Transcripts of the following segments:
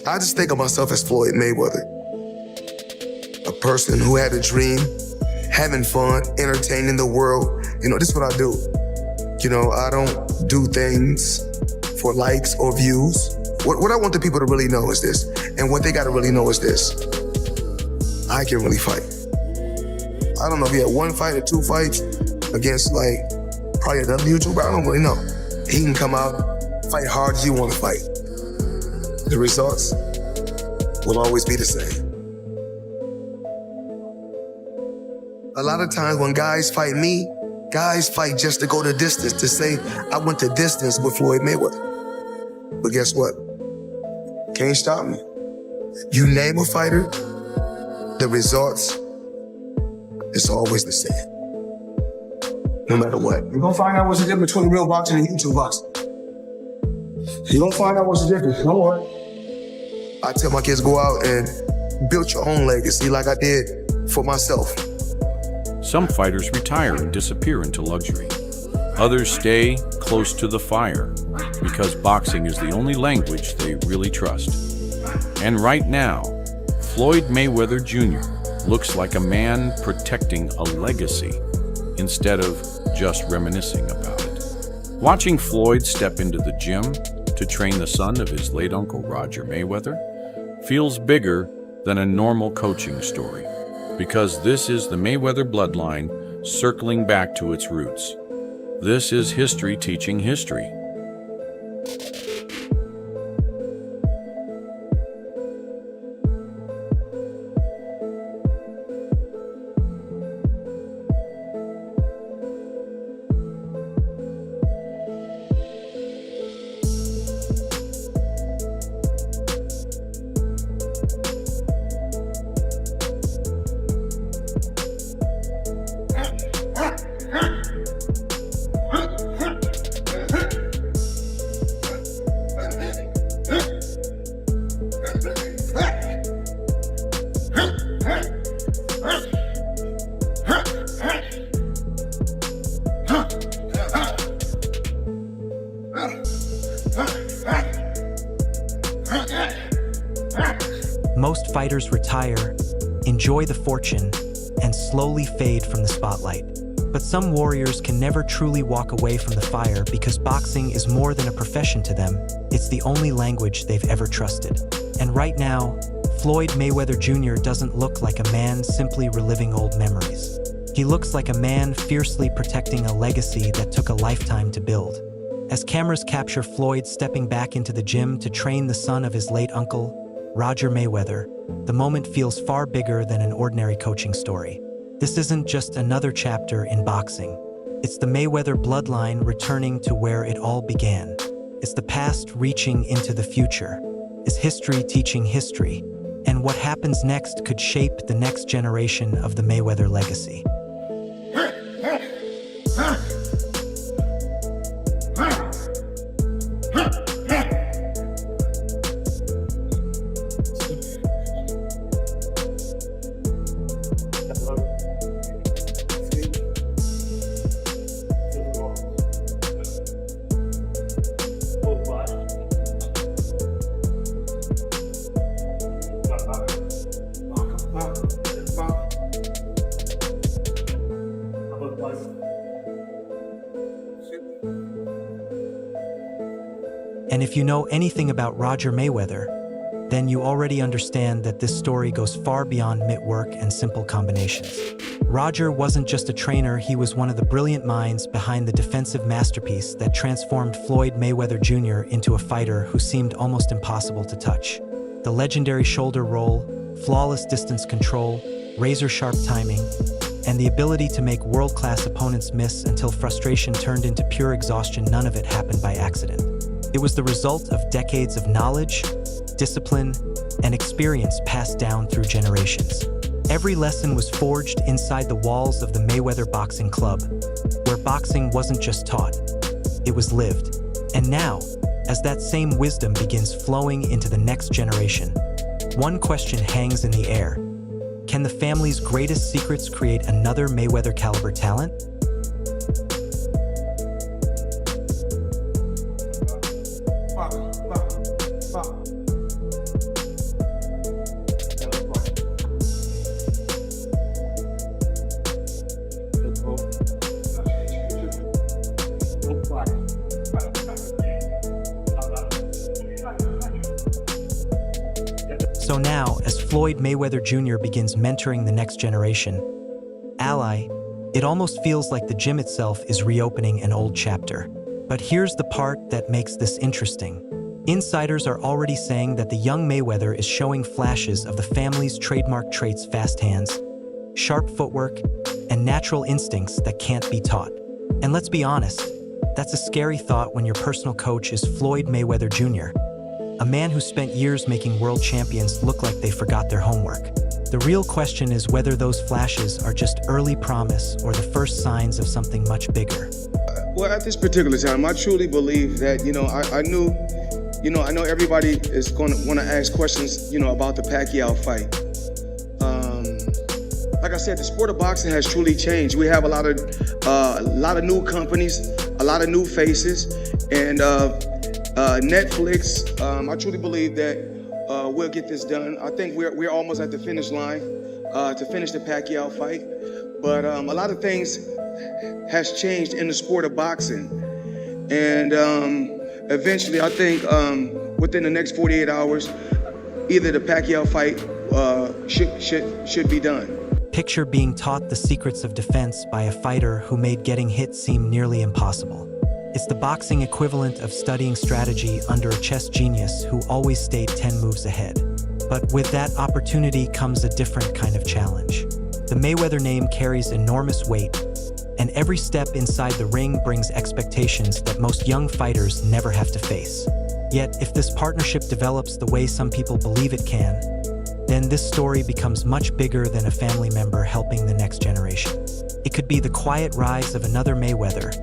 I just think of myself as Floyd Mayweather, a person who had a dream, having fun, entertaining the world. This is what I do. I don't do things for likes or views. What I want the people to really know is this, and what they gotta really know is this. I can really fight. I don't know if he had 1 fight or 2 fights against probably another YouTuber, I don't really know. He can come out, fight hard as you want to fight. The results will always be the same. A lot of times when guys fight me, guys fight just to go the distance, to say, I went the distance with Floyd Mayweather. But guess what? Can't stop me. You name a fighter, the results is always the same. No matter what. You're gonna find out what's the difference between real boxing and YouTube boxing. You're gonna find out what's the difference, don't worry. I tell my kids, go out and build your own legacy like I did for myself. Some fighters retire and disappear into luxury. Others stay close to the fire because boxing is the only language they really trust. And right now, Floyd Mayweather Jr. looks like a man protecting a legacy instead of just reminiscing about it. Watching Floyd step into the gym to train the son of his late uncle Roger Mayweather feels bigger than a normal coaching story, because this is the Mayweather bloodline circling back to its roots. This is history teaching history. Most fighters retire, enjoy the fortune, and slowly fade from the spotlight. But some warriors can never truly walk away from the fire because boxing is more than a profession to them. It's the only language they've ever trusted. And right now, Floyd Mayweather Jr. doesn't look like a man simply reliving old memories. He looks like a man fiercely protecting a legacy that took a lifetime to build. As cameras capture Floyd stepping back into the gym to train the son of his late uncle, Roger Mayweather, the moment feels far bigger than an ordinary coaching story. This isn't just another chapter in boxing. It's the Mayweather bloodline returning to where it all began. It's the past reaching into the future. It's history teaching history. And what happens next could shape the next generation of the Mayweather legacy. And if you know anything about Roger Mayweather, then you already understand that this story goes far beyond mitt work and simple combinations. Roger wasn't just a trainer, he was one of the brilliant minds behind the defensive masterpiece that transformed Floyd Mayweather Jr. into a fighter who seemed almost impossible to touch. The legendary shoulder roll, flawless distance control, razor-sharp timing, and the ability to make world-class opponents miss until frustration turned into pure exhaustion, none of it happened by accident. It was the result of decades of knowledge, discipline, and experience passed down through generations. Every lesson was forged inside the walls of the Mayweather Boxing Club, where boxing wasn't just taught, it was lived. And now, as that same wisdom begins flowing into the next generation, one question hangs in the air. Can the family's greatest secrets create another Mayweather-caliber talent? So now, as Floyd Mayweather Jr. begins mentoring the next generation, it almost feels like the gym itself is reopening an old chapter. But here's the part that makes this interesting. Insiders are already saying that the young Mayweather is showing flashes of the family's trademark traits: fast hands, sharp footwork, and natural instincts that can't be taught. And let's be honest, that's a scary thought when your personal coach is Floyd Mayweather Jr., a man who spent years making world champions look like they forgot their homework. The real question is whether those flashes are just early promise or the first signs of something much bigger. Well, at this particular time, I truly believe that, I know everybody is going to want to ask questions, about the Pacquiao fight. Like I said, the sport of boxing has truly changed. We have a lot of new companies, a lot of new faces, and Netflix. I truly believe that we'll get this done. I think we're almost at the finish line to finish the Pacquiao fight. But a lot of things has changed in the sport of boxing, and eventually, I think within the next 48 hours, either the Pacquiao fight should be done. Picture being taught the secrets of defense by a fighter who made getting hit seem nearly impossible. It's the boxing equivalent of studying strategy under a chess genius who always stayed 10 moves ahead. But with that opportunity comes a different kind of challenge. The Mayweather name carries enormous weight, and every step inside the ring brings expectations that most young fighters never have to face. Yet, if this partnership develops the way some people believe it can, then this story becomes much bigger than a family member helping the next generation. It could be the quiet rise of another Mayweather,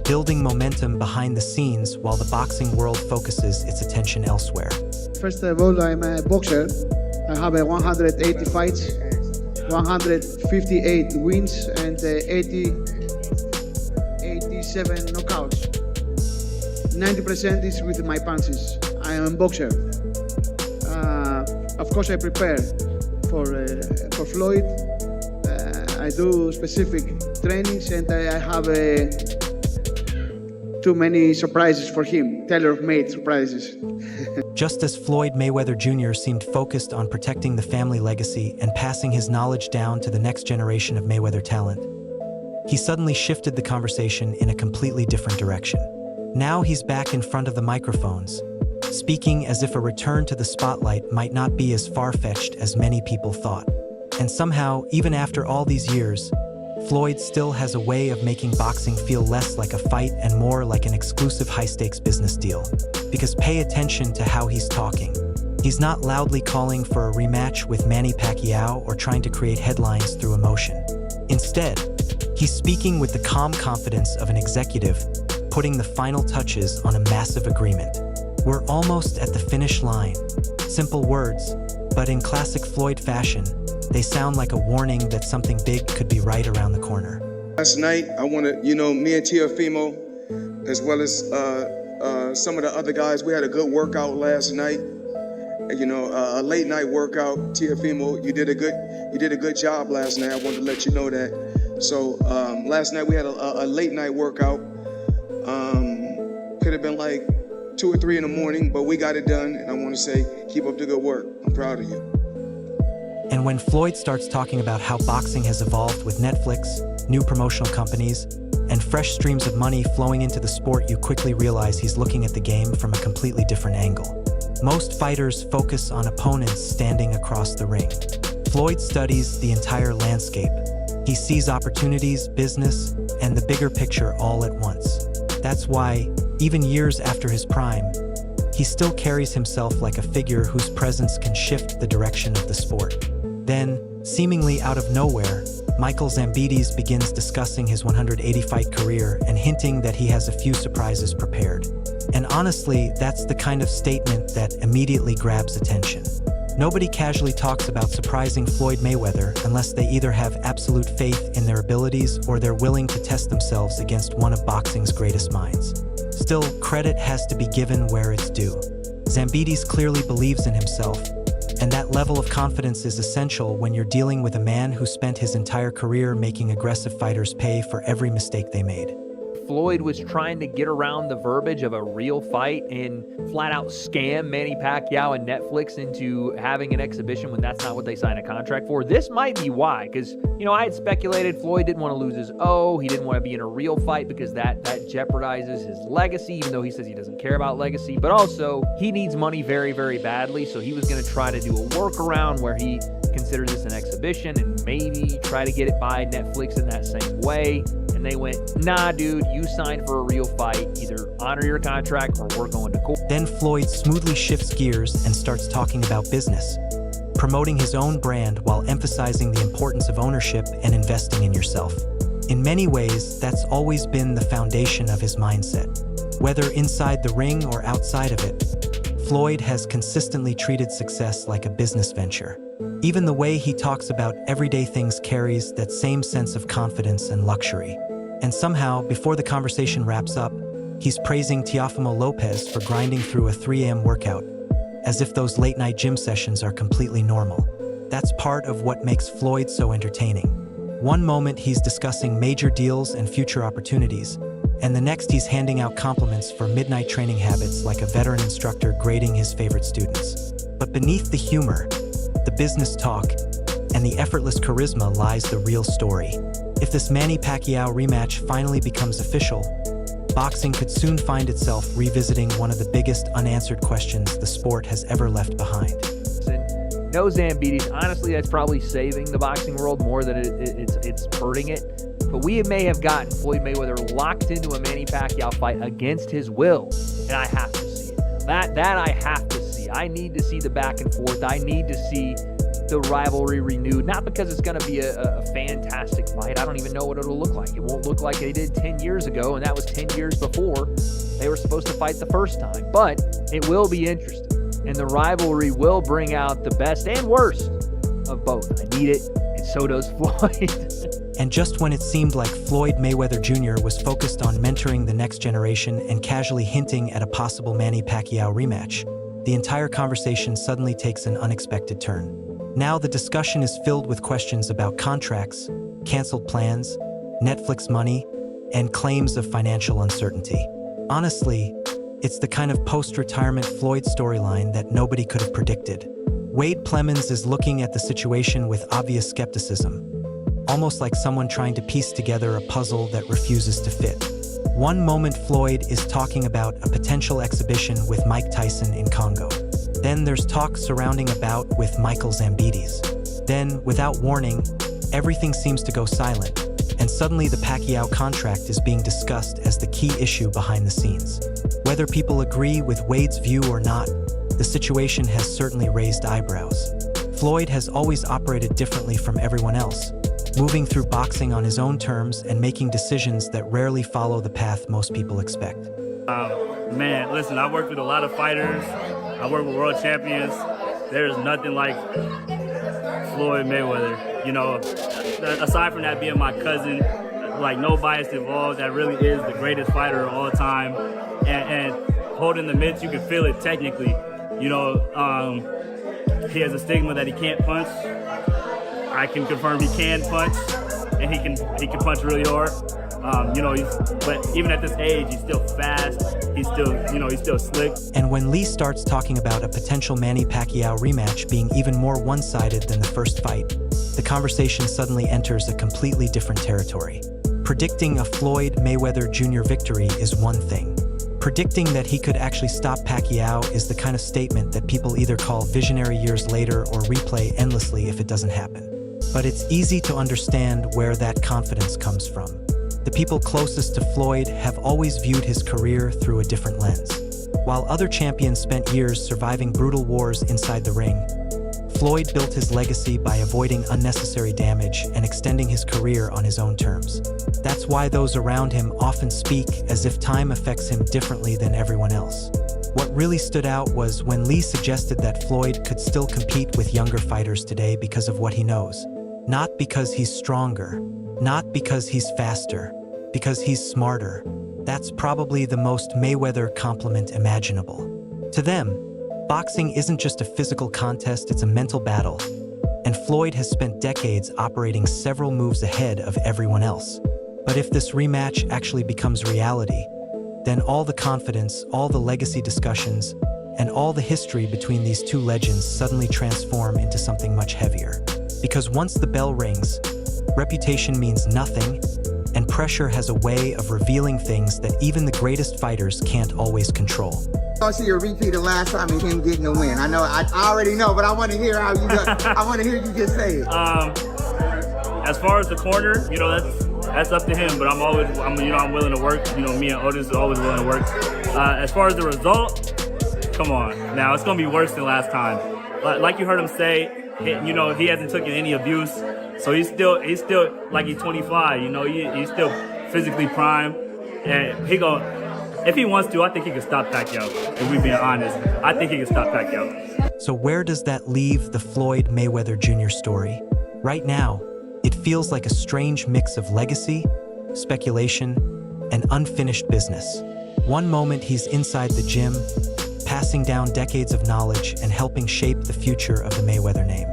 building momentum behind the scenes while the boxing world focuses its attention elsewhere. First of all, I'm a boxer. I have 180 fights, 158 wins, and 87 knockouts. 90% is with my punches. I am a boxer. Of course, I prepare for Floyd. I do specific trainings, and I have too many surprises for him, tailor-made surprises. Just as Floyd Mayweather Jr. seemed focused on protecting the family legacy and passing his knowledge down to the next generation of Mayweather talent, he suddenly shifted the conversation in a completely different direction. Now he's back in front of the microphones, speaking as if a return to the spotlight might not be as far-fetched as many people thought. And somehow, even after all these years, Floyd still has a way of making boxing feel less like a fight and more like an exclusive high-stakes business deal. Because pay attention to how he's talking. He's not loudly calling for a rematch with Manny Pacquiao or trying to create headlines through emotion. Instead, he's speaking with the calm confidence of an executive, putting the final touches on a massive agreement. We're almost at the finish line. Simple words, but in classic Floyd fashion, they sound like a warning that something big could be right around the corner. Last night, I wanted, me and Teofimo, as well as some of the other guys, we had a good workout last night. A late night workout. Teofimo, you did a good job last night. I wanted to let you know that. So last night we had a late night workout. Could have been like 2 or 3 in the morning, but we got it done, and I want to say, keep up the good work. I'm proud of you. And when Floyd starts talking about how boxing has evolved with Netflix, new promotional companies, and fresh streams of money flowing into the sport, you quickly realize he's looking at the game from a completely different angle. Most fighters focus on opponents standing across the ring. Floyd studies the entire landscape. He sees opportunities, business, and the bigger picture all at once. That's why, even years after his prime, he still carries himself like a figure whose presence can shift the direction of the sport. Then, seemingly out of nowhere, Michael Zambidis begins discussing his 180-fight career and hinting that he has a few surprises prepared. And honestly, that's the kind of statement that immediately grabs attention. Nobody casually talks about surprising Floyd Mayweather unless they either have absolute faith in their abilities or they're willing to test themselves against one of boxing's greatest minds. Still, credit has to be given where it's due. Zambidis clearly believes in himself, and that level of confidence is essential when you're dealing with a man who spent his entire career making aggressive fighters pay for every mistake they made. Floyd was trying to get around the verbiage of a real fight and flat out scam Manny Pacquiao and Netflix into having an exhibition when that's not what they signed a contract for. This might be why, because, I had speculated Floyd didn't want to lose his O. He didn't want to be in a real fight because that jeopardizes his legacy, even though he says he doesn't care about legacy. But also, he needs money very, very badly, so he was going to try to do a workaround where he considers this an exhibition and maybe try to get it by Netflix in that same way. And they went, nah, dude, you signed for a real fight. Either honor your contract or we're going to court. Then Floyd smoothly shifts gears and starts talking about business, promoting his own brand while emphasizing the importance of ownership and investing in yourself. In many ways, that's always been the foundation of his mindset. Whether inside the ring or outside of it, Floyd has consistently treated success like a business venture. Even the way he talks about everyday things carries that same sense of confidence and luxury. And somehow, before the conversation wraps up, he's praising Teofimo Lopez for grinding through a 3 a.m. workout, as if those late-night gym sessions are completely normal. That's part of what makes Floyd so entertaining. One moment he's discussing major deals and future opportunities, and the next he's handing out compliments for midnight training habits like a veteran instructor grading his favorite students. But beneath the humor, the business talk, and the effortless charisma lies the real story. If this Manny Pacquiao rematch finally becomes official, boxing could soon find itself revisiting one of the biggest unanswered questions the sport has ever left behind. No Zambidis. Honestly, that's probably saving the boxing world more than it's hurting it. But we may have gotten Floyd Mayweather locked into a Manny Pacquiao fight against his will, and I have to see it. That I have to see. I need to see the back and forth. I need to see the rivalry renewed, not because it's going to be a fantastic fight. I don't even know what it'll look like. It won't look like they did 10 years ago, and that was 10 years before they were supposed to fight the first time. But it will be interesting, and the rivalry will bring out the best and worst of both. I need it, and so does Floyd. And just when it seemed like Floyd Mayweather Jr. was focused on mentoring the next generation and casually hinting at a possible Manny Pacquiao rematch, the entire conversation suddenly takes an unexpected turn. Now the discussion is filled with questions about contracts, canceled plans, Netflix money, and claims of financial uncertainty. Honestly, it's the kind of post-retirement Floyd storyline that nobody could have predicted. Wade Plemons is looking at the situation with obvious skepticism, almost like someone trying to piece together a puzzle that refuses to fit. One moment Floyd is talking about a potential exhibition with Mike Tyson in Congo. Then there's talk surrounding a bout with Michael Zambidis. Then, without warning, everything seems to go silent, and suddenly the Pacquiao contract is being discussed as the key issue behind the scenes. Whether people agree with Wade's view or not, the situation has certainly raised eyebrows. Floyd has always operated differently from everyone else, moving through boxing on his own terms and making decisions that rarely follow the path most people expect. Man, listen, I've worked with a lot of fighters. I work with world champions. There's nothing like Floyd Mayweather. Aside from that being my cousin, like no bias involved, that really is the greatest fighter of all time. And holding the mitts, you can feel it technically. He has a stigma that he can't punch. I can confirm he can punch, and he can punch really hard. But even at this age, he's still fast. He's still slick. And when Lee starts talking about a potential Manny Pacquiao rematch being even more one-sided than the first fight, the conversation suddenly enters a completely different territory. Predicting a Floyd Mayweather Jr. victory is one thing. Predicting that he could actually stop Pacquiao is the kind of statement that people either call visionary years later or replay endlessly if it doesn't happen. But it's easy to understand where that confidence comes from. The people closest to Floyd have always viewed his career through a different lens. While other champions spent years surviving brutal wars inside the ring, Floyd built his legacy by avoiding unnecessary damage and extending his career on his own terms. That's why those around him often speak as if time affects him differently than everyone else. What really stood out was when Lee suggested that Floyd could still compete with younger fighters today because of what he knows. Not because he's stronger, not because he's faster, because he's smarter. That's probably the most Mayweather compliment imaginable. To them, boxing isn't just a physical contest, it's a mental battle. And Floyd has spent decades operating several moves ahead of everyone else. But if this rematch actually becomes reality, then all the confidence, all the legacy discussions, and all the history between these two legends suddenly transform into something much heavier. Because once the bell rings, reputation means nothing, and pressure has a way of revealing things that even the greatest fighters can't always control. I see a repeat of last time and him getting a win. I know, I already know, but I want to hear how you go. I want to hear you just say it. As far as the corner, you know, that's up to him. But I'm willing to work. You know, me and Otis are always willing to work. As far as the result, come on. Now it's gonna be worse than last time. Like you heard him say, you know, he hasn't taken any abuse, so he's still like he's 25. You know, he's still physically prime, and if he wants to, I think he can stop Pacquiao. If we're being honest, I think he can stop Pacquiao. So where does that leave the Floyd Mayweather Jr. story? Right now, it feels like a strange mix of legacy, speculation, and unfinished business. One moment he's inside the gym, passing down decades of knowledge and helping shape the future of the Mayweather name.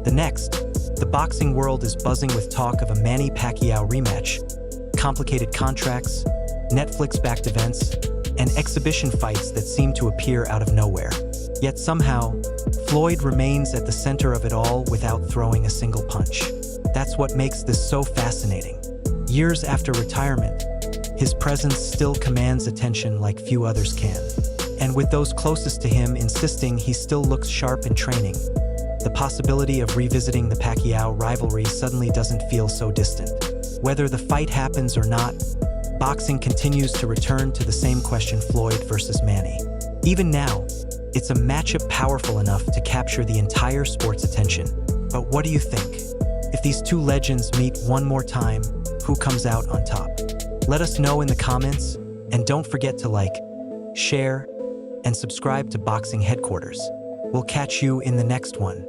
The next, the boxing world is buzzing with talk of a Manny Pacquiao rematch, complicated contracts, Netflix-backed events, and exhibition fights that seem to appear out of nowhere. Yet somehow, Floyd remains at the center of it all without throwing a single punch. That's what makes this so fascinating. Years after retirement, his presence still commands attention like few others can. And with those closest to him insisting he still looks sharp in training, the possibility of revisiting the Pacquiao rivalry suddenly doesn't feel so distant. Whether the fight happens or not, boxing continues to return to the same question: Floyd versus Manny. Even now, it's a matchup powerful enough to capture the entire sport's attention. But what do you think? If these two legends meet one more time, who comes out on top? Let us know in the comments, and don't forget to like, share, and subscribe to Boxing Headquarters. We'll catch you in the next one.